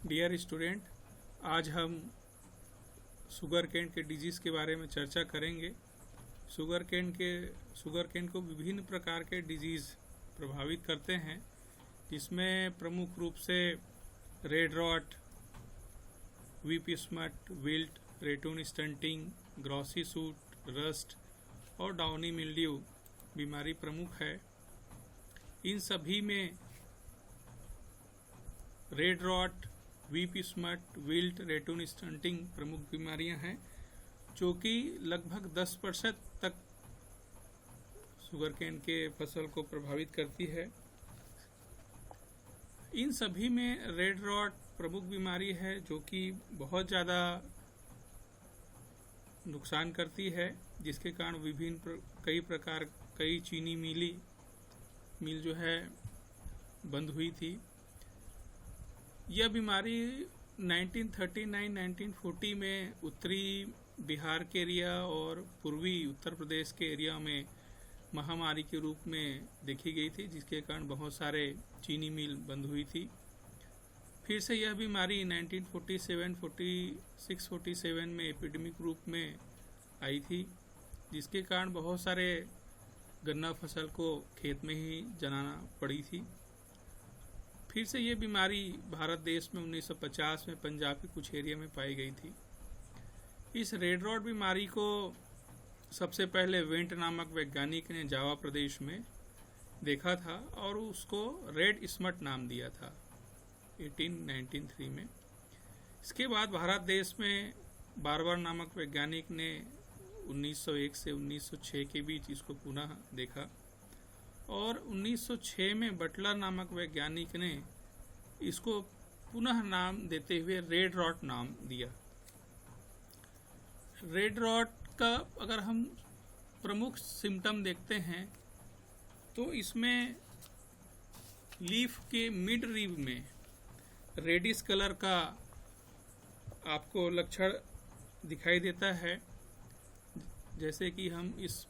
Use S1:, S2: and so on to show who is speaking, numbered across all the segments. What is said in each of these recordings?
S1: Dear student, आज हम sugar cane के डिजीज़ के बारे में चर्चा करेंगे। शुगर केन को विभिन्न प्रकार के डिजीज़ प्रभावित करते हैं, जिसमें प्रमुख रूप से red rot, whip smut, wilt, ratoon stunting, grassy shoot, rust और डाउनी मिल्ड्यू बीमारी प्रमुख है। इन सभी में red rot, whip smut, wilt, ratoon stunting प्रमुख बीमारियां हैं, जो कि लगभग 10% तक शुगर केन के फसल को प्रभावित करती है। इन सभी में रेड रॉट प्रमुख बीमारी है, जो कि बहुत ज़्यादा नुकसान करती है, जिसके कारण कई चीनी मिल जो है बंद हुई थी। यह बीमारी 1939-1940 में उत्तरी बिहार के एरिया और पूर्वी उत्तर प्रदेश के एरिया में महामारी के रूप में देखी गई थी, जिसके कारण बहुत सारे चीनी मिल बंद हुई थी। फिर से यह बीमारी 1947, 46, 47 में एपिडेमिक रूप में आई थी, जिसके कारण बहुत सारे गन्ना फसल को खेत में ही जलाना पड़ी थी। फिर से ये बीमारी भारत देश में 1950 में पंजाब के कुछ एरिया में पाई गई थी। इस रेड रॉट बीमारी को सबसे पहले वेंट नामक वैज्ञानिक ने जावा प्रदेश में देखा था और उसको रेड स्मट नाम दिया था 1893 में। इसके बाद भारत देश में बारबर नामक वैज्ञानिक ने 1901 से 1906 के बीच इसको पुनः देखा और 1906 में बटलर नामक वैज्ञानिक ने इसको पुनः नाम देते हुए रेड रॉट नाम दिया। रेड रॉट का अगर हम प्रमुख सिम्टम देखते हैं तो इसमें लीफ के मिड रिब में रेडिश कलर का आपको लक्षण दिखाई देता है, जैसे कि हम इस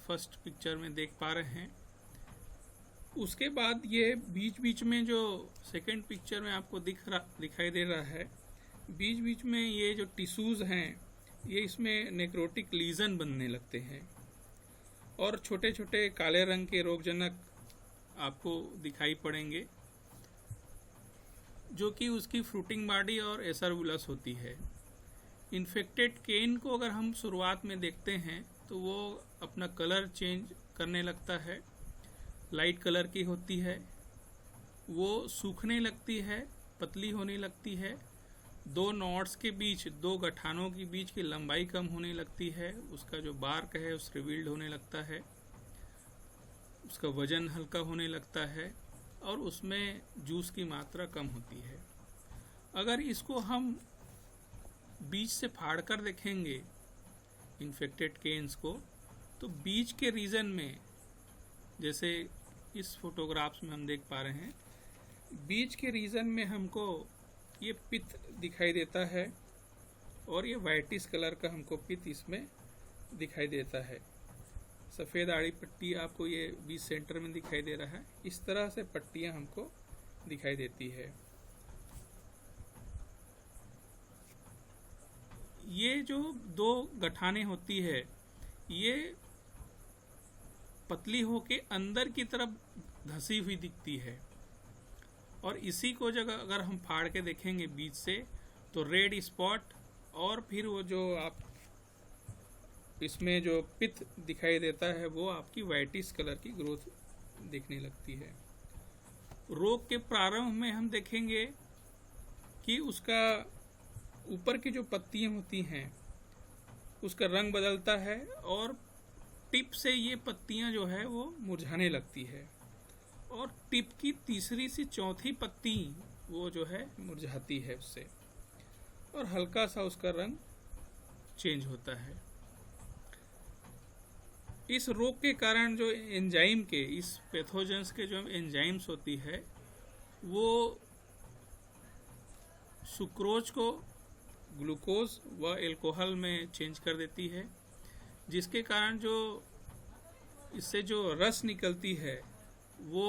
S1: फर्स्ट पिक्चर में देख पा रहे हैं। उसके बाद ये बीच में जो सेकंड पिक्चर में आपको दिखाई दे रहा है, बीच में ये जो टिश्यूज हैं, ये इसमें नेक्रोटिक लीजन बनने लगते हैं और छोटे छोटे काले रंग के रोगजनक आपको दिखाई पड़ेंगे, जो कि उसकी फ्रूटिंग बॉडी और एसरबुलस होती है। इन्फेक्टेड केन को अगर हम शुरुआत में देखते हैं तो वो अपना कलर चेंज करने लगता है, लाइट कलर की होती है, वो सूखने लगती है, पतली होने लगती है, दो नॉट्स के बीच, दो गठानों के बीच की लंबाई कम होने लगती है, उसका जो बार्क है उस रिवील्ड होने लगता है, उसका वजन हल्का होने लगता है और उसमें जूस की मात्रा कम होती है। अगर इसको हम बीज से फाड़कर देखेंगे इन्फेक्टेड केन्स को, तो बीज के रीजन में, जैसे इस फोटोग्राफ्स में हम देख पा रहे हैं, बीज के रीजन में हमको ये पित्त दिखाई देता है और ये वाइटिश कलर का हमको पित्त इसमें दिखाई देता है। सफ़ेद आड़ी पट्टी आपको ये बीज सेंटर में दिखाई दे रहा है। इस तरह से पट्टियां हमको दिखाई देती है। ये जो दो गठाने होती है, ये पतली होके अंदर की तरफ धसी हुई दिखती है और इसी को जगह अगर हम फाड़ के देखेंगे बीच से, तो रेड स्पॉट और फिर वो जो आप इसमें जो पित्त दिखाई देता है, वो आपकी वाइटिश कलर की ग्रोथ दिखने लगती है। रोग के प्रारंभ में हम देखेंगे कि उसका ऊपर की जो पत्तियां होती हैं उसका रंग बदलता है और टिप से ये पत्तियां जो है वो मुरझाने लगती है और टिप की तीसरी से चौथी पत्ती वो जो है मुरझाती है उससे और हल्का सा उसका रंग चेंज होता है। इस रोग के कारण जो एंजाइम के, इस पैथोजेंस के जो एंजाइम्स होती है, वो सुक्रोज को ग्लूकोज व एल्कोहल में चेंज कर देती है, जिसके कारण जो इससे जो रस निकलती है वो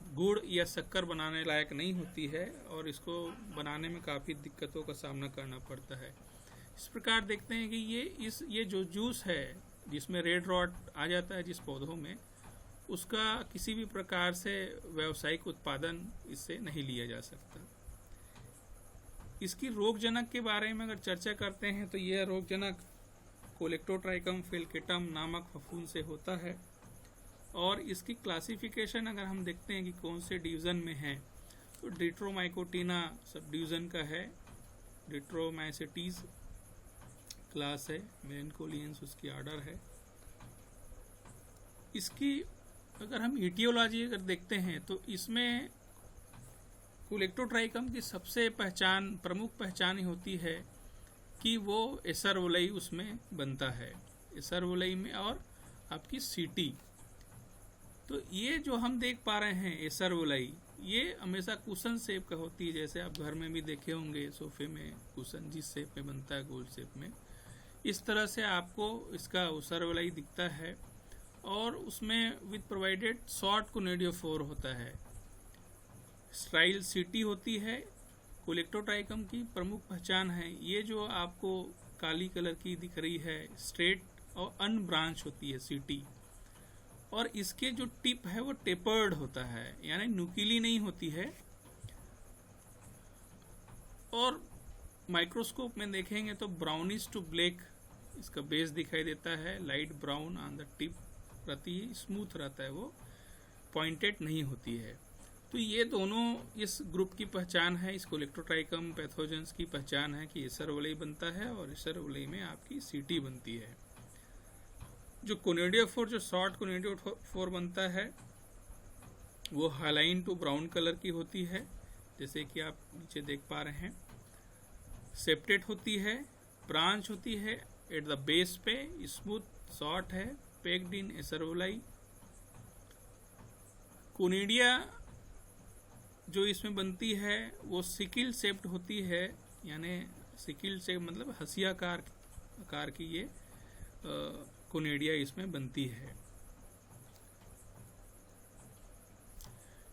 S1: गुड़ या शक्कर बनाने लायक नहीं होती है और इसको बनाने में काफ़ी दिक्कतों का सामना करना पड़ता है। इस प्रकार देखते हैं कि ये जो जूस है जिसमें रेड रॉट आ जाता है जिस पौधों में, उसका किसी भी प्रकार से व्यावसायिक उत्पादन इससे नहीं लिया जा सकता। इसकी रोगजनक के बारे में अगर चर्चा करते हैं तो यह रोगजनक कोलेक्टोट्राइकम फेल्केटम नामक फफूंद से होता है और इसकी क्लासिफिकेशन अगर हम देखते हैं कि कौन से डिवीज़न में है तो डिट्रोमाइकोटिना सब डिवीज़न का है, डिट्रोमाइसिटीज क्लास है, मेलेनकोलियंस उसकी ऑर्डर है। इसकी अगर हम इटियोलॉजी अगर देखते हैं तो इसमें कोलेक्टोट्राइकम की सबसे प्रमुख पहचान होती है कि वो एसरवोलई उसमें बनता है, एसरवोलई में और आपकी सीटी। तो ये जो हम देख पा रहे हैं एसरवोलई, ये हमेशा कुशन शेप का होती है, जैसे आप घर में भी देखे होंगे सोफे में कुशन जिस शेप में बनता है गोल शेप में, इस तरह से आपको इसका एसरवोलई दिखता है और उसमें विद प्रोवाइडेड शॉर्ट कोनिडियोफोर होता है। स्टाइल सीटी होती है। कोलेक्टोट्राइकम की प्रमुख पहचान है ये जो आपको काली कलर की दिख रही है, स्ट्रेट और अनब्रांच होती है सीटी, और इसके जो टिप है वो टेपर्ड होता है, यानी नुकीली नहीं होती है। और माइक्रोस्कोप में देखेंगे तो ब्राउनिश टू ब्लैक इसका बेस दिखाई देता है, light brown on the tip रहती है, स्मूथ रहता है, वो पॉइंटेड नहीं होती है। तो ये दोनों इस ग्रुप की पहचान है, इस कोलेक्टोट्राइकम पैथोजेंस की पहचान है कि एसरवोलई बनता है और एसरवोलई में आपकी सीटी बनती है। जो कोनिडियोफोर, जो शॉर्ट कोनिडियोफोर बनता है वो हालाइन टू ब्राउन कलर की होती है, जैसे कि आप नीचे देख पा रहे हैं। सेप्टेट होती है, ब्रांच होती है एट द बेस पे, स्मूथ शॉर्ट है, पैक्ड इन एसरवोलई। कोनिडिया जो इसमें बनती है वो सिकिल शेप्ड होती है, यानी सिकिल शेप मतलब हंसियाकार आकार की ये कोनिडिया इसमें बनती है।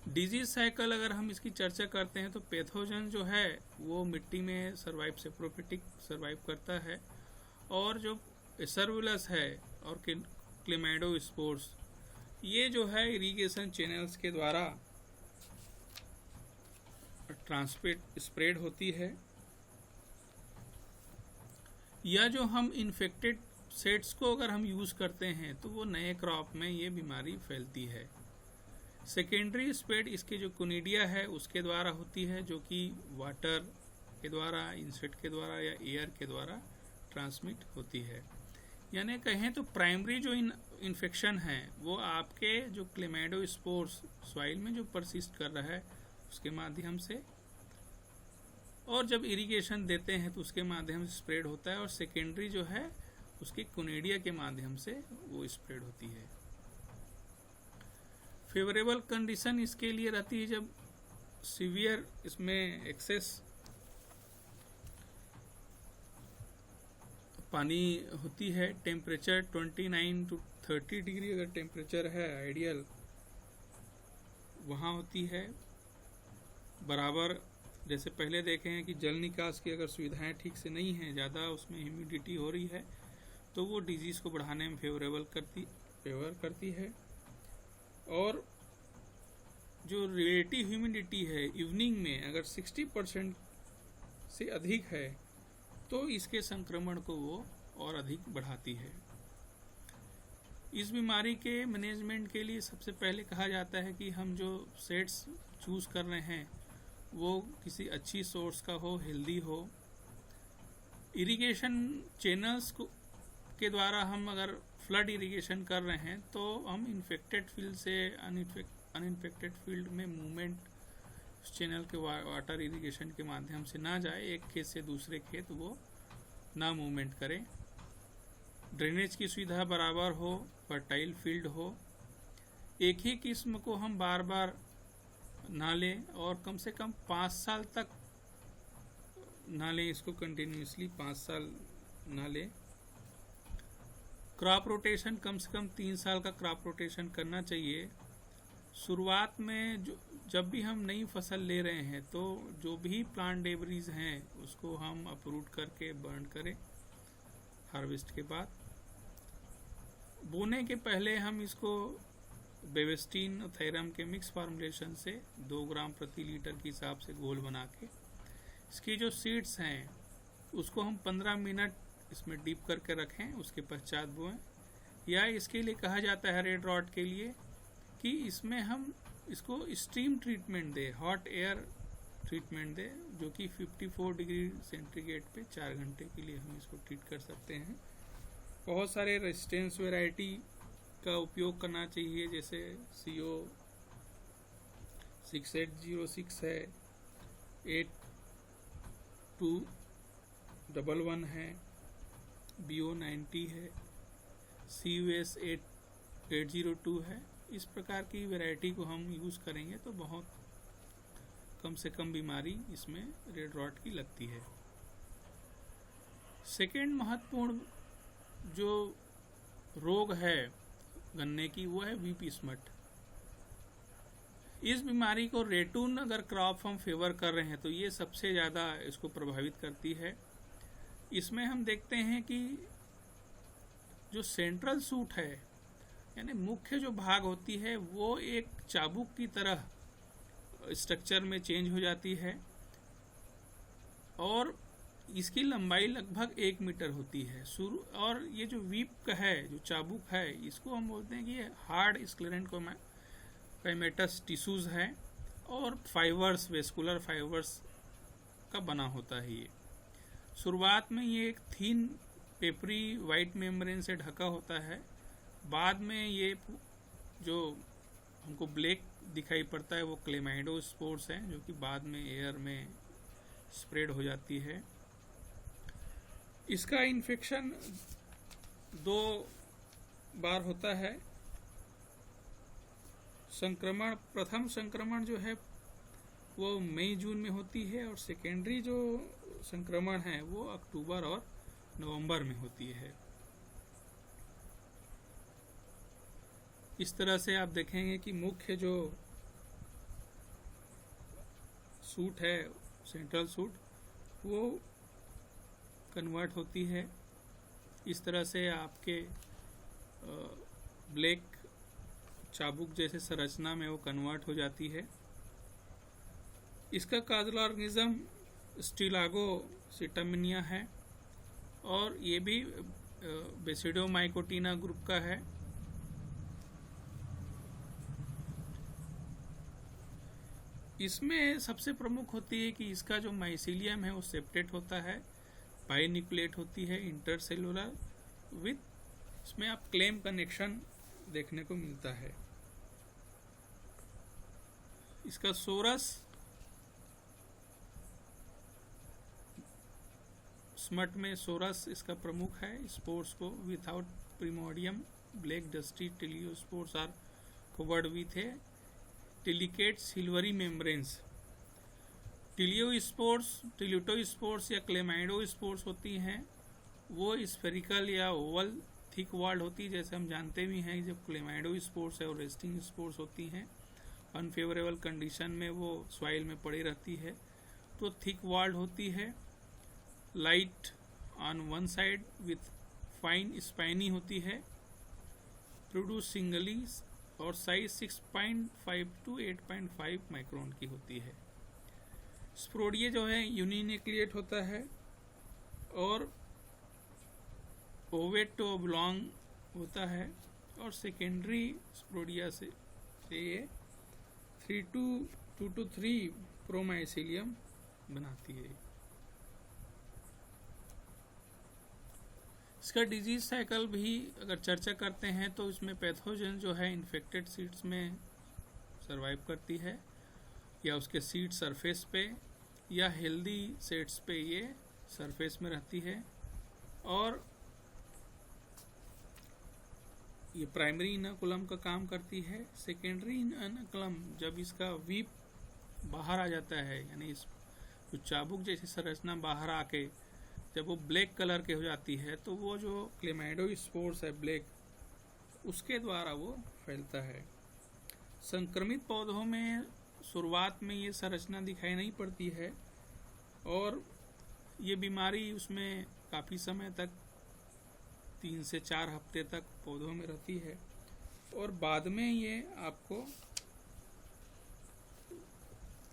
S1: डिजीज साइकिल अगर हम इसकी चर्चा करते हैं तो पैथोजन जो है वो मिट्टी में सर्वाइव, सेप्रोफिटिक सर्वाइव करता है, और जो एसरवुलस है और क्लेमाइडोस्पोर्स ये जो है इरिगेशन चैनल्स के द्वारा स्प्रेड होती है, या जो हम इन्फेक्टेड सेट्स को अगर हम यूज करते हैं तो वो नए क्रॉप में ये बीमारी फैलती है। सेकेंडरी स्प्रेड इसके जो कोनिडिया है उसके द्वारा होती है, जो कि वाटर के द्वारा, इंसेक्ट के द्वारा या एयर के द्वारा ट्रांसमिट होती है। यानी कहें तो प्राइमरी जो इन्फेक्शन है वो आपके जो क्लेमाइडोस्पोर्स सॉइल में जो परसिस्ट कर रहा है उसके माध्यम से, और जब इरिगेशन देते हैं तो उसके माध्यम से स्प्रेड होता है, और सेकेंडरी जो है उसके कोनिडिया के माध्यम से वो स्प्रेड होती है। फेवरेबल कंडीशन इसके लिए रहती है जब सीवियर इसमें एक्सेस पानी होती है, टेम्परेचर 29 to 30 डिग्री अगर टेम्परेचर है आइडियल वहाँ होती है। बराबर जैसे पहले देखे हैं कि जल निकास की अगर सुविधाएं ठीक से नहीं हैं, ज़्यादा उसमें ह्यूमिडिटी हो रही है तो वो डिजीज़ को बढ़ाने में फेवर करती है। और जो रिलेटिव ह्यूमिडिटी है इवनिंग में अगर 60% से अधिक है तो इसके संक्रमण को वो और अधिक बढ़ाती है। इस बीमारी के मैनेजमेंट के लिए सबसे पहले कहा जाता है कि हम जो सेट्स चूज़ कर रहे हैं वो किसी अच्छी सोर्स का हो, हेल्दी हो। इरिगेशन चैनल्स के द्वारा हम अगर फ्लड इरिगेशन कर रहे हैं तो हम इन्फेक्टेड फील्ड से अनइन्फेक्टेड फील्ड में मूवमेंट उस चैनल के वाटर इरिगेशन के माध्यम से ना जाए, एक खेत से दूसरे खेत वो ना मूवमेंट करें। ड्रेनेज की सुविधा बराबर हो, फर्टाइल फील्ड हो, एक ही किस्म को हम बार बार ना लें, और कम से कम 5 साल तक ना लें इसको, कंटिन्यूसली 5 साल ना लें। क्रॉप रोटेशन कम से कम 3 साल का क्रॉप रोटेशन करना चाहिए। शुरुआत में जब भी हम नई फसल ले रहे हैं तो जो भी प्लांट डेब्रीज हैं उसको हम अपरूट करके बर्न करें। हार्वेस्ट के बाद बोने के पहले हम इसको बेवेस्टीन और थैरम के मिक्स फार्मुलेशन से 2 ग्राम प्रति लीटर के हिसाब से घोल बना के इसकी जो सीड्स हैं उसको हम 15 मिनट इसमें डीप करके रखें, उसके पश्चात बोएं। या इसके लिए कहा जाता है रेड रॉट के लिए कि इसमें हम इसको स्टीम ट्रीटमेंट दें, हॉट एयर ट्रीटमेंट दें, जो कि 54 डिग्री सेंटीग्रेड पे 4 घंटे के लिए हम इसको ट्रीट कर सकते हैं। बहुत सारे रेजिस्टेंस वैरायटी का उपयोग करना चाहिए, जैसे CO 6806 है, 8211 है, BO 90 है, CUS 802 है। इस प्रकार की वैरायटी को हम यूज़ करेंगे तो बहुत कम से कम बीमारी इसमें रेड रॉट की लगती है। सेकेंड महत्वपूर्ण जो रोग है गन्ने की वो है वीप स्मट। इस बीमारी को रेटून अगर क्रॉप हम फेवर कर रहे हैं तो ये सबसे ज़्यादा इसको प्रभावित करती है। इसमें हम देखते हैं कि जो सेंट्रल सूट है यानी मुख्य जो भाग होती है वो एक चाबुक की तरह स्ट्रक्चर में चेंज हो जाती है और इसकी लंबाई लगभग 1 मीटर होती है। और ये जो वीप का है, जो चाबुक है, इसको हम बोलते हैं कि ये हार्ड स्क्लेरेंटोमेटस टिश्यूज है और फाइबर्स, वेस्कुलर फाइबर्स का बना होता है। ये शुरुआत में ये एक थीन पेपरी वाइट मेम्ब्रेन से ढका होता है, बाद में ये जो हमको ब्लैक दिखाई पड़ता है वो क्लेमाइडोस्पोर्स हैं, जो कि बाद में एयर में स्प्रेड हो जाती है। इसका इन्फेक्शन 2 बार होता है। संक्रमण, प्रथम संक्रमण जो है वो मई जून में होती है और सेकेंडरी जो संक्रमण है वो अक्टूबर और नवंबर में होती है। इस तरह से आप देखेंगे कि मुख्य जो सूट है, सेंट्रल सूट, वो कन्वर्ट होती है। इस तरह से आपके ब्लैक चाबुक जैसे संरचना में वो कन्वर्ट हो जाती है। इसका काजल ऑर्गेनिज्म स्टिलागो सिटामिनिया है और ये भी बेसिडोमाइकोटिना ग्रुप का है। इसमें सबसे प्रमुख होती है कि इसका जो माइसीलियम है वो सेप्टेट होता है, बाइन्यूक्लिएट होती है, इंटरसेलुलर विथ, इसमें आप क्लेम कनेक्शन देखने को मिलता है। इसका सोरस स्मट में सोरस इसका प्रमुख है। स्पोर्स को without primordium black dusty teliospores are covered with है टिलिकेट सिल्वरी मेम्ब्रेन्स। टिल्यूटोस्पोर्स या क्लेमाइडोस्पोर्स होती हैं, वो स्फेरिकल या ओवल थिक वॉल्ड होती है, जैसे हम जानते भी हैं जब क्लेमाइडोस्पोर्स है और रेस्टिंग स्पोर्स होती हैं अनफेवरेबल कंडीशन में वो सॉइल में पड़ी रहती है तो थिक वॉल्ड होती है। Light on one side with fine spiny होती है, प्रोड्यूस सिंगली और साइज 6.5 to 8.5 माइक्रोन की होती है। स्पोरिया जो है यूनिन्यूक्लिएट होता है और ओवेट टू ओब्लॉन्ग होता है और सेकेंडरी स्पोरिया से ये 3 to 3 प्रोमाइसिलियम बनाती है। इसका डिजीज साइकिल भी अगर चर्चा करते हैं तो इसमें पैथोजन जो है इन्फेक्टेड सीड्स में सरवाइव करती है या उसके सीड सरफेस पे या हेल्दी सेट्स पे ये सरफेस में रहती है और ये प्राइमरी इनोकुलम का काम करती है। सेकेंडरी इनोकुलम जब इसका वीप बाहर आ जाता है यानी इस जो चाबुक जैसी संरचना बाहर आके जब वो ब्लैक कलर के हो जाती है तो वो जो क्लेमाइडोस्पोर्स है ब्लैक, उसके द्वारा वो फैलता है। संक्रमित पौधों में शुरुआत में ये संरचना दिखाई नहीं पड़ती है और ये बीमारी उसमें काफ़ी समय तक 3 से 4 हफ्ते तक पौधों में रहती है और बाद में ये आपको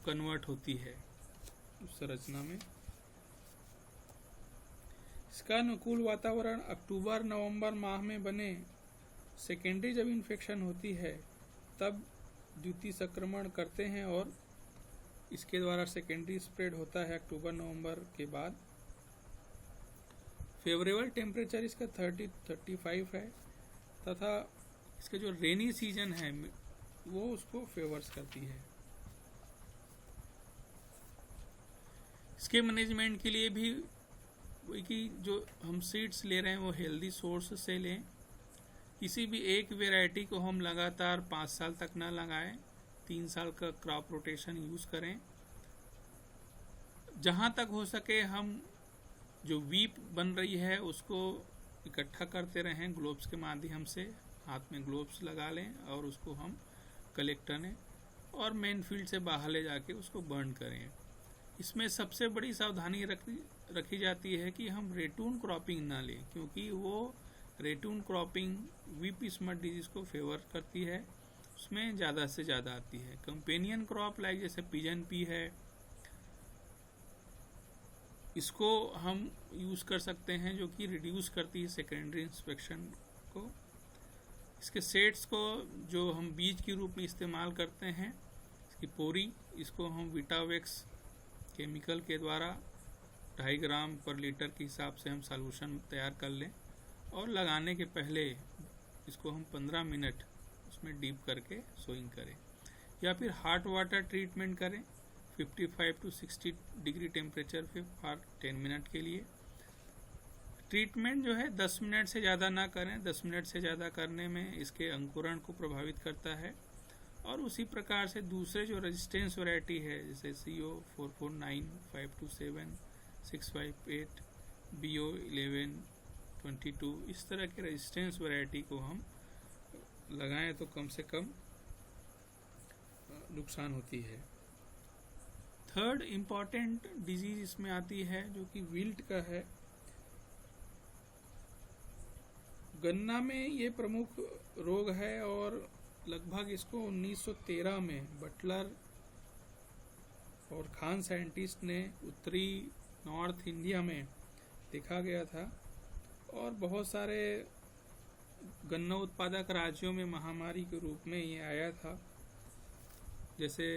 S1: कन्वर्ट होती है उस संरचना में। इसका अनुकूल वातावरण अक्टूबर नवंबर माह में बने। सेकेंडरी जब इन्फेक्शन होती है तब द्वितीय संक्रमण करते हैं और इसके द्वारा सेकेंडरी स्प्रेड होता है अक्टूबर नवंबर के बाद। फेवरेबल टेम्परेचर इसका 30-35 है तथा इसका जो रेनी सीजन है वो उसको फेवर्स करती है। इसके मैनेजमेंट के लिए भी कि जो हम सीड्स ले रहे हैं वो हेल्दी सोर्स से लें। किसी भी एक वेराइटी को हम लगातार 5 साल तक ना लगाएं, 3 साल का क्रॉप रोटेशन यूज़ करें। जहाँ तक हो सके हम जो वीप बन रही है उसको इकट्ठा करते रहें ग्लोव्स के माध्यम से। हाथ में ग्लोव्स लगा लें और उसको हम कलेक्ट करें और मेन फील्ड से बाहर ले जाके उसको बर्न करें। इसमें सबसे बड़ी सावधानी रखी जाती है कि हम रेटून क्रॉपिंग ना लें, क्योंकि वो रेटून क्रॉपिंग वीप स्मट डिजीज को फेवर करती है, उसमें ज़्यादा से ज़्यादा आती है। कंपेनियन क्रॉप लाइक जैसे पिजन पी है, इसको हम यूज़ कर सकते हैं जो कि रिड्यूस करती है सेकेंडरी इंस्पेक्शन को। इसके सेट्स को जो हम बीज के रूप में इस्तेमाल करते हैं, इसकी पोरी, इसको हम विटावेक्स केमिकल के द्वारा 2.5 ग्राम पर लीटर के हिसाब से हम सॉल्यूशन तैयार कर लें और लगाने के पहले इसको हम 15 मिनट उसमें डीप करके सोइंग करें या फिर हॉट वाटर ट्रीटमेंट करें 55 to 60 डिग्री टेम्परेचर पे फॉर 10 मिनट के लिए। ट्रीटमेंट जो है 10 मिनट से ज़्यादा ना करें, 10 मिनट से ज़्यादा करने में इसके अंकुरण को प्रभावित करता है। और उसी प्रकार से दूसरे जो रेजिस्टेंस वैरायटी है जैसे CO 449, 527, 658, BO 11, 22, इस तरह के रेजिस्टेंस वैरायटी को हम लगाएं तो कम से कम नुकसान होती है। थर्ड इम्पॉर्टेंट डिजीज इसमें आती है जो कि विल्ट का है। गन्ना में ये प्रमुख रोग है और लगभग इसको 1913 में बटलर और खान साइंटिस्ट ने उत्तरी नॉर्थ इंडिया में देखा गया था और बहुत सारे गन्ना उत्पादक राज्यों में महामारी के रूप में ये आया था, जैसे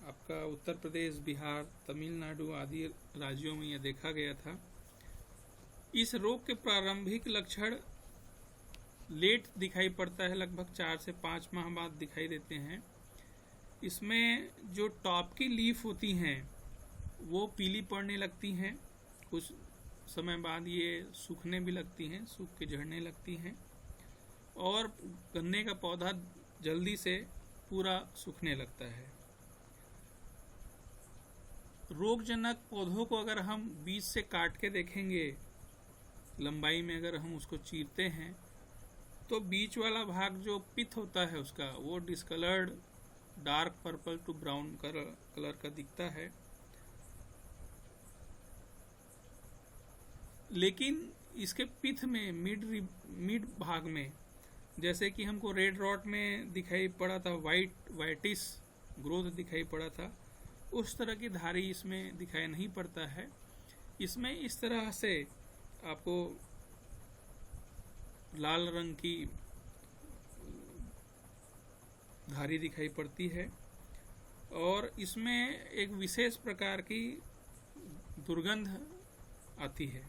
S1: आपका उत्तर प्रदेश, बिहार, तमिलनाडु आदि राज्यों में यह देखा गया था। इस रोग के प्रारंभिक लक्षण लेट दिखाई पड़ता है, लगभग 4 से 5 माह बाद दिखाई देते हैं। इसमें जो टॉप की लीफ होती हैं वो पीली पड़ने लगती हैं, कुछ समय बाद ये सूखने भी लगती हैं, सूख के झड़ने लगती हैं और गन्ने का पौधा जल्दी से पूरा सूखने लगता है। रोगजनक पौधों को अगर हम बीज से काट के देखेंगे, लंबाई में अगर हम उसको चीरते हैं तो बीच वाला भाग जो पिथ होता है उसका वो discoloured dark purple to brown colour का दिखता है। लेकिन इसके पिथ में मिड भाग में, जैसे कि हमको रेड रॉट में दिखाई पड़ा था, वाइटिस ग्रोथ दिखाई पड़ा था, उस तरह की धारी इसमें दिखाई नहीं पड़ता है। इसमें इस तरह से आपको लाल रंग की धारी दिखाई पड़ती है और इसमें एक विशेष प्रकार की दुर्गंध आती है।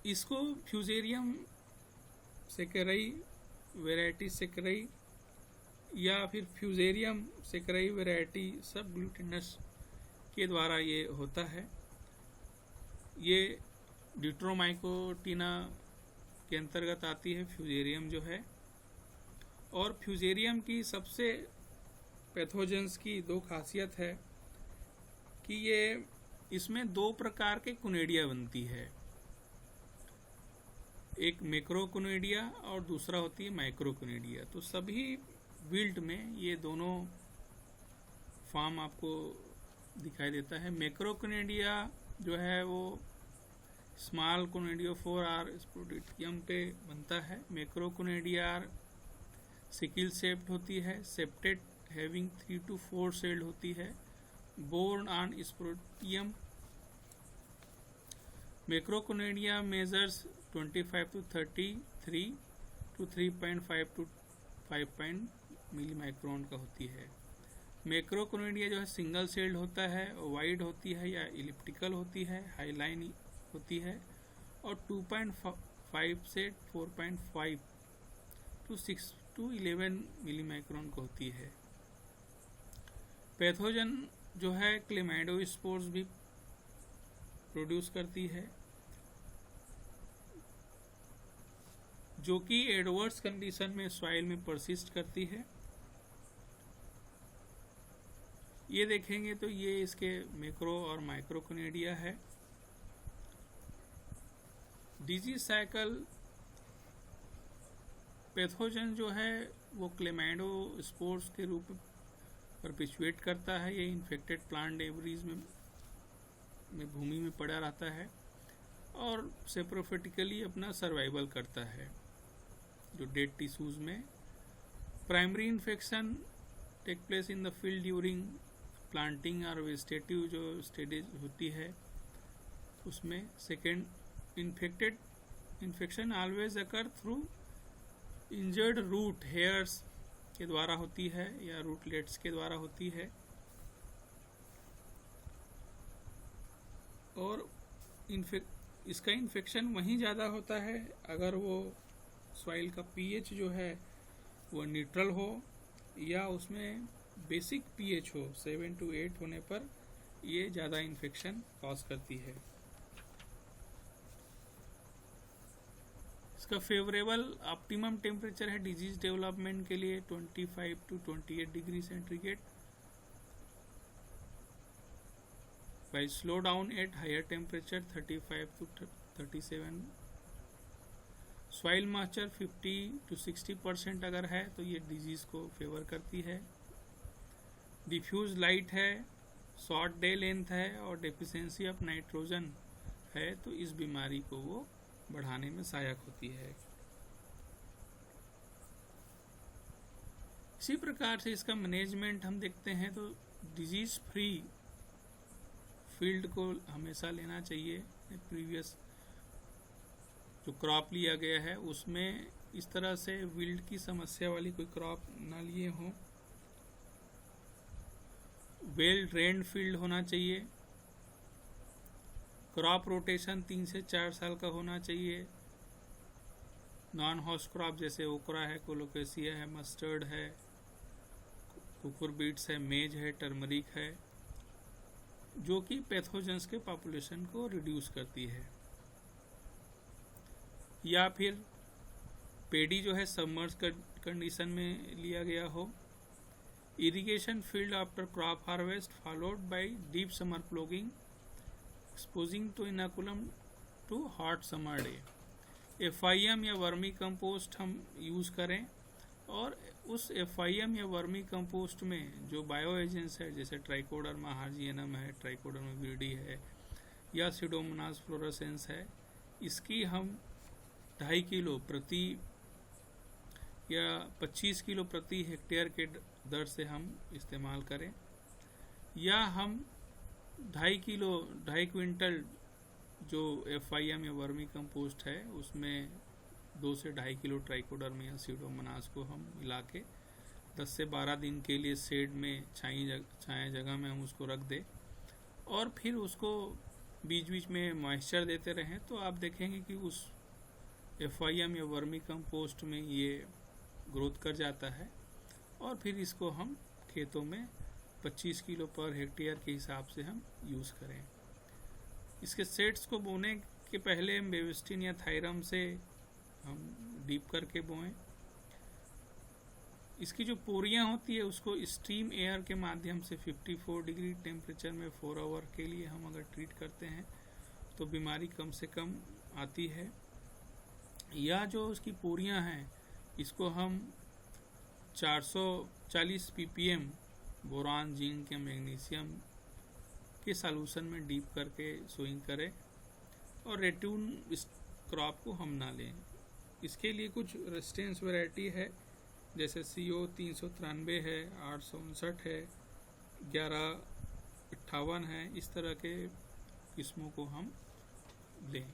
S1: इसको फ्यूजेरियम सेकेरई वैरायटी सेकेरई या फिर फ्यूजेरियम सेकेरई वैरायटी सब ग्लूटिनस के द्वारा ये होता है। ये ड्यूट्रोमाइकोटिना के अंतर्गत आती है फ्यूजेरियम जो है। और फ्यूजेरियम की सबसे पैथोजेंस की 2 खासियत है कि ये इसमें 2 प्रकार के कुनेडिया बनती है। एक मैक्रोकोनिडिया और दूसरा होती है माइक्रोकोनिडिया। तो सभी विल्ट में ये दोनों फॉर्म आपको दिखाई देता है। मैक्रोकोनिडिया जो है वो स्मॉल कोनिडियोफोर आर स्पोडियम पे बनता है। मैक्रोकोनिडिया सिकिल शेप्ड होती है, सेप्टेड, हैविंग 3 to 4 सेल्ड होती है, borne on sporodium. Macroconidia measures 25 to 33 to 3.5 to 5 मिली माइक्रोन का होती है। मैक्रोकोनिडिया जो है सिंगल सेल्ड होता है, वाइड होती है या इलिप्टिकल होती है, हाईलाइन होती है और 2.5 से 4.5 to 6 to 11 मिली माइक्रोन का होती है। पैथोजन जो है क्लेमाइडोस्पोर्स भी प्रोड्यूस करती है, जो कि एडवर्स कंडीशन में सॉइल में परसिस्ट करती है। ये देखेंगे तो ये इसके मैक्रो और माइक्रोकोनिडिया है। डिजीज साइकिल पैथोजन जो है वो क्लेमाइडोस्पोर्स के रूप में परपिचुएट करता है। ये इन्फेक्टेड प्लांट डेब्रीज में भूमि में पड़ा रहता है और सेप्रोफिटिकली अपना सर्वाइवल करता है जो डेड टिश्यूज में। Primary infection take place in the field during planting और वेजिटेटिव जो स्टेज होती है उसमें। Second, infection always occur through injured root hairs के द्वारा होती है या रूटलेट्स के द्वारा होती है। और इसका इन्फेक्शन वहीं ज़्यादा होता है अगर वो सॉइल का पीएच जो है वो न्यूट्रल हो या उसमें बेसिक पीएच हो 7 to 8 होने पर ये ज़्यादा इन्फेक्शन कॉज करती है। इसका फेवरेबल ऑप्टिमम टेम्परेचर है डिजीज डेवलपमेंट के लिए 25 to 28 degree centigrade, by slow down at higher temperature 35 to 37। Soil moisture 50 to 60% अगर है तो ये डिजीज को फेवर करती है। डिफ्यूज लाइट है, शॉर्ट डे लेंथ है और डेफिशिएंसी ऑफ नाइट्रोजन है तो इस बीमारी को वो बढ़ाने में सहायक होती है। इसी प्रकार से इसका मैनेजमेंट हम देखते हैं तो डिजीज फ्री फील्ड को हमेशा लेना चाहिए। प्रीवियस जो क्रॉप लिया गया है उसमें इस तरह से विल्ड की समस्या वाली कोई क्रॉप ना लिए हों। वेल ड्रेन्ड फील्ड होना चाहिए। क्रॉप रोटेशन 3 से 4 साल का होना चाहिए। नॉन हॉस्ट क्रॉप जैसे ओकरा है, कोलोकेसिया है, मस्टर्ड है, कुकुर बीट्स है, मेज है, टर्मरिक है, जो कि पैथोजेंस के पॉपुलेशन को रिड्यूस करती है। या फिर पेडी जो है सबमर्ज कंडीशन में लिया गया हो। Irrigation field after crop harvest followed by deep summer ploughing exposing to inoculum to hot summer day. FIM या वर्मी कंपोस्ट हम यूज़ करें और उस FIM या वर्मी कंपोस्ट में जो बायो एजेंट्स है जैसे ट्राइकोडर्मा हार्जियनम है, ट्राइकोडर्मा विरिडी है या सीडोमोनास फ्लोरोसेंस है, इसकी हम 2.5 किलो प्रति या 25 किलो प्रति हेक्टेयर के दर से हम इस्तेमाल करें। या हम 2.5 क्विंटल जो FIM या वर्मी कंपोस्ट है उसमें 2 से 2.5 किलो ट्राइकोडर्मा या सीडोमोनास को हम मिला के 10 से 12 दिन के लिए शेड में छाया जगह में हम उसको रख दें और फिर उसको बीच बीच में मॉइस्चर देते रहें तो आप देखेंगे कि उस FIM या वर्मी कंपोस्ट में ये ग्रोथ कर जाता है। और फिर इसको हम खेतों में 25 किलो पर हेक्टेयर के हिसाब से हम यूज़ करें। इसके सेट्स को बोने के पहले हम बेविस्टिन या थायरम से हम डीप करके बोएं। इसकी जो पोरियां होती है उसको स्टीम एयर के माध्यम से 54 डिग्री टेम्परेचर में 4 आवर के लिए हम अगर ट्रीट करते हैं तो बीमारी कम से कम आती है। या जो उसकी पोरियां हैं इसको हम 440 ppm बोरान, जिंक या मैग्नीशियम के सॉल्यूशन में डीप करके सोइंग करें और रेट्यून इस क्रॉप को हम ना लें। इसके लिए कुछ रेजिस्टेंस वैरायटी है, जैसे CO 393 है, 859 है, 1158 है। इस तरह के किस्मों को हम लें।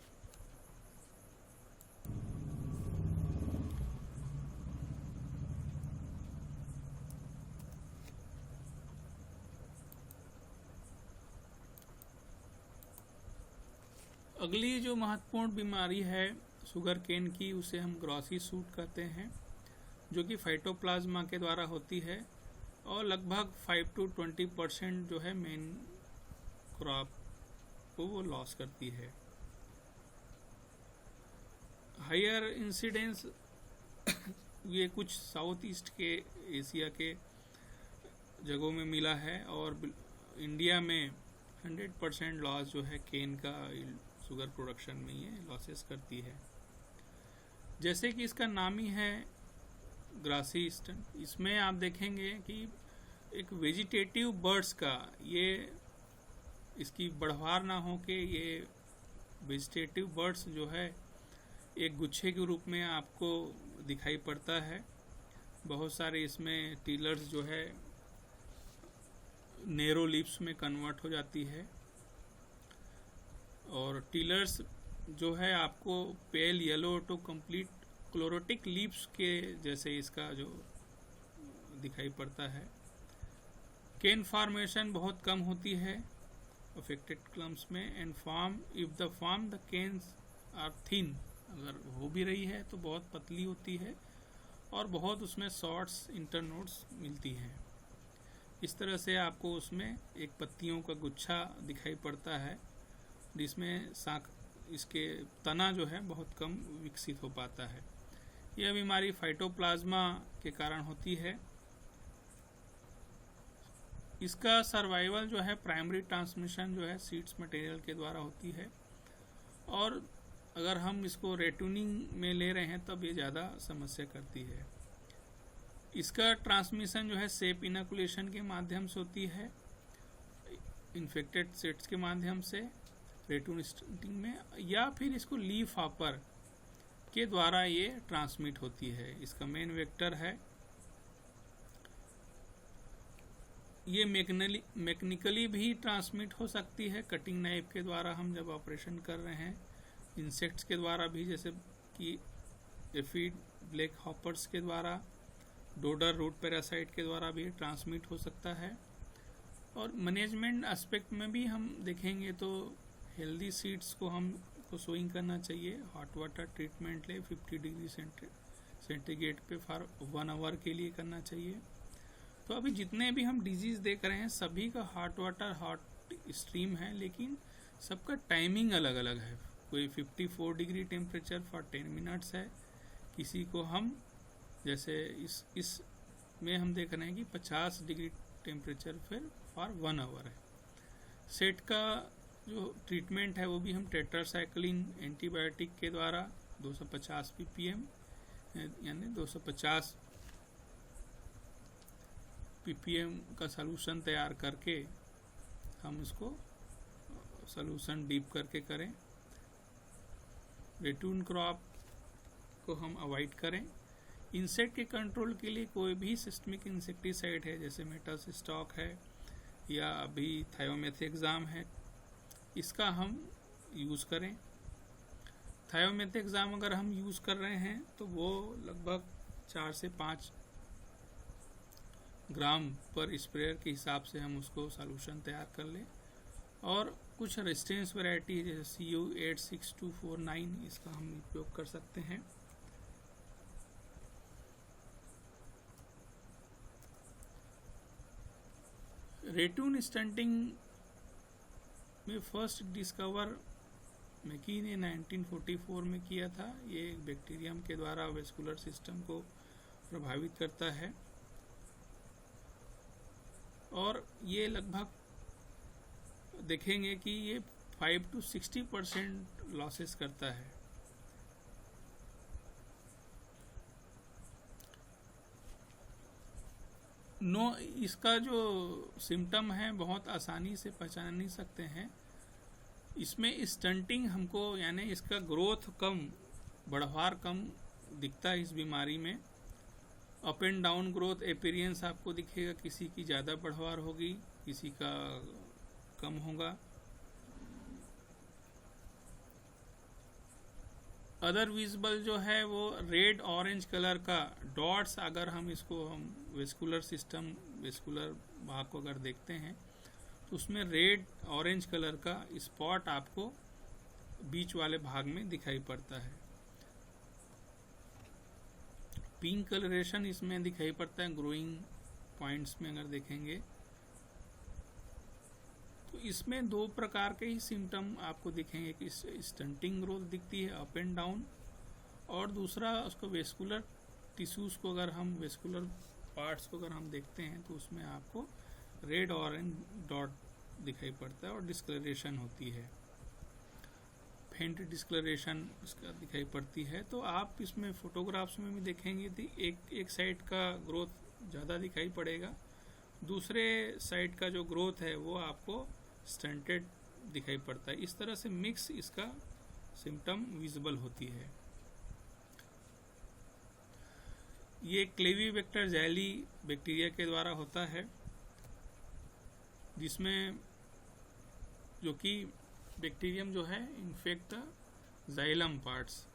S1: अगली जो महत्वपूर्ण बीमारी है शुगर केन की, उसे हम ग्रॉसी सूट कहते हैं, जो कि फाइटोप्लाज्मा के द्वारा होती है और लगभग 5 to 20% जो है मेन क्रॉप को वो लॉस करती है। हायर इंसिडेंस ये कुछ साउथ ईस्ट के एशिया के जगहों में मिला है और इंडिया में 100% लॉस जो है केन का शुगर प्रोडक्शन में ये लॉसेस करती है। जैसे कि इसका नाम ही है ग्रासी स्टंट, इसमें आप देखेंगे कि एक वेजिटेटिव बर्ड्स का ये इसकी बढ़वार ना हो के ये वेजिटेटिव बर्ड्स जो है एक गुच्छे के रूप में आपको दिखाई पड़ता है। बहुत सारे इसमें टीलर्स जो है नेरो लीव्स में कन्वर्ट हो जाती है और टीलर्स जो है आपको pale yellow to complete chlorotic leaves के जैसे इसका जो दिखाई पड़ता है। केन फॉर्मेशन बहुत कम होती है अफेक्टेड क्लम्स में and form if the form the canes are thin, अगर हो भी रही है तो बहुत पतली होती है और बहुत उसमें शॉर्ट्स इंटरनोड्स मिलती हैं। इस तरह से आपको उसमें एक पत्तियों का गुच्छा दिखाई पड़ता है जिसमें शाख इसके तना जो है बहुत कम विकसित हो पाता है। यह बीमारी फाइटोप्लाज्मा के कारण होती है। इसका सर्वाइवल जो है प्राइमरी ट्रांसमिशन जो है सीड्स मटेरियल के द्वारा होती है और अगर हम इसको रेट्यूनिंग में ले रहे हैं तब ये ज़्यादा समस्या करती है। इसका ट्रांसमिशन जो है सेप इनोकुलेशन के माध्यम से होती है, इन्फेक्टेड सेट्स के माध्यम से रेट्यून स्टंटिंग में, या फिर इसको लीफ हॉपर के द्वारा ये ट्रांसमिट होती है। इसका मेन वेक्टर है। ये मैकेनिकली भी ट्रांसमिट हो सकती है, कटिंग नाइफ के द्वारा हम जब ऑपरेशन कर रहे हैं, इंसेक्ट्स के द्वारा भी, जैसे कि एफिड ब्लैक हॉपर्स के द्वारा, डोडर रूट पैरासाइट के द्वारा भी ट्रांसमिट हो सकता है। और मैनेजमेंट एस्पेक्ट में भी हम देखेंगे तो हेल्दी सीड्स को हमको सोइंग करना चाहिए। हॉट वाटर ट्रीटमेंट ले 50 डिग्री सेंटीग्रेड पे फॉर 1 आवर के लिए करना चाहिए। तो अभी जितने भी हम डिजीज़ देख रहे हैं सभी का हॉट वाटर हॉट स्ट्रीम है, लेकिन सबका टाइमिंग अलग अलग है। कोई 54 डिग्री टेम्परेचर फॉर 10 मिनट्स है, किसी को हम जैसे इस में हम देख रहे हैं कि 50 डिग्री टेम्परेचर फिर फॉर 1 आवर है। सेट का जो ट्रीटमेंट है वो भी हम टेट्रासाइक्लिन एंटीबायोटिक के द्वारा 250 ppm यानी 250 ppm का सॉल्यूशन तैयार करके हम इसको सॉल्यूशन डीप करके करें। रेट्यून क्रॉप को हम अवॉइड करें। इंसेक्ट के कंट्रोल के लिए कोई भी सिस्टमिक इंसेक्टिसाइड है, जैसे मेटासिस्टॉक है या अभी थायोमेथेक्साम है, इसका हम यूज़ करें। थायोमेथेक्साम अगर हम यूज़ कर रहे हैं तो वो लगभग 4 से 5 ग्राम पर स्प्रेयर के हिसाब से हम उसको सॉल्यूशन तैयार कर लें। और कुछ रेजिस्टेंस वैरायटी जैसे CO 86249, इसका हम उपयोग कर सकते हैं। रेट्यून स्टंटिंग में फर्स्ट डिस्कवर मैकी ने 1944 में किया था। ये एक बैक्टीरियम के द्वारा वेस्कुलर सिस्टम को प्रभावित करता है और ये लगभग देखेंगे कि ये 5 to 60% लॉसेस करता है। नो, इसका जो सिम्टम है बहुत आसानी से पहचान नहीं सकते हैं। इसमें स्टंटिंग हमको, यानी इसका ग्रोथ कम, बढ़वार कम दिखता है इस बीमारी में। Up and down growth experience आपको दिखेगा, किसी की ज़्यादा बढ़वार होगी, किसी का कम होगा। अदर विजिबल जो है वो रेड ऑरेंज कलर का डॉट्स, अगर हम इसको वेस्कुलर सिस्टम, वेस्कुलर भाग को अगर देखते हैं तो उसमें रेड ऑरेंज कलर का स्पॉट आपको बीच वाले भाग में दिखाई पड़ता है। पिंक कलरेशन इसमें दिखाई पड़ता है ग्रोइंग पॉइंट्स में अगर देखेंगे तो इसमें दो प्रकार के ही सिम्टम आपको दिखेंगे कि स्टंटिंग ग्रोथ दिखती है अप एंड डाउन, और दूसरा उसको वेस्कुलर टिश्यूज को, अगर हम वेस्कुलर पार्ट्स को अगर हम देखते हैं तो उसमें आपको रेड ऑरेंज डॉट दिखाई पड़ता है और डिस्कलरेशन होती है, फेंट डिस्कलरेशन इसका दिखाई पड़ती है। तो आप इसमें फोटोग्राफ्स में भी देखेंगे कि एक साइड का ग्रोथ ज़्यादा दिखाई पड़ेगा, दूसरे साइड का जो ग्रोथ है वो आपको स्टंटेड दिखाई पड़ता है। इस तरह से मिक्स इसका सिम्टम विजिबल होती है। ये क्लेवीबैक्टर ज़ैली बैक्टीरिया के द्वारा होता है, जिसमें जो कि बैक्टीरियम जो है इन्फेक्ट द जाइलम पार्ट्स,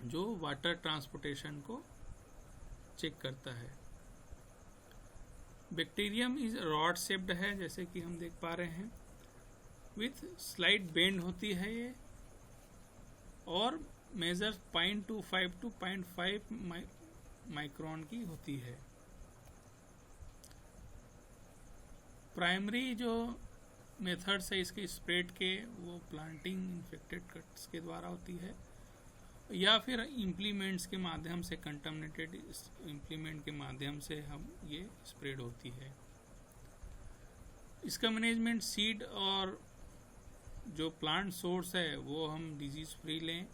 S1: जो वाटर ट्रांसपोर्टेशन को चेक करता है। बैक्टीरियम इज रॉड शेप्ड है, जैसे कि हम देख पा रहे हैं, विथ स्लाइट बेंड होती है ये, और मेजर 0.25 to 0.5 माइक्रोन की होती है। प्राइमरी जो मेथड्स है इसके स्प्रेड के, वो प्लांटिंग इन्फेक्टेड कट्स के द्वारा होती है, या फिर इम्प्लीमेंट्स के माध्यम से, कंटामिनेटेड इम्प्लीमेंट के माध्यम से हम ये स्प्रेड होती है। इसका मैनेजमेंट सीड और जो प्लांट सोर्स है वो हम डिजीज फ्री लें,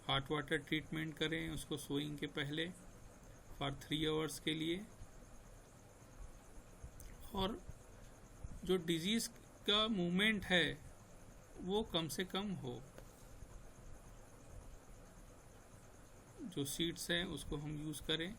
S1: हॉट वाटर ट्रीटमेंट करें उसको सोइंग के पहले फॉर 3 आवर्स के लिए, और जो डिजीज का मूवमेंट है वो कम से कम हो। जो सीड्स हैं उसको हम यूज़ करें।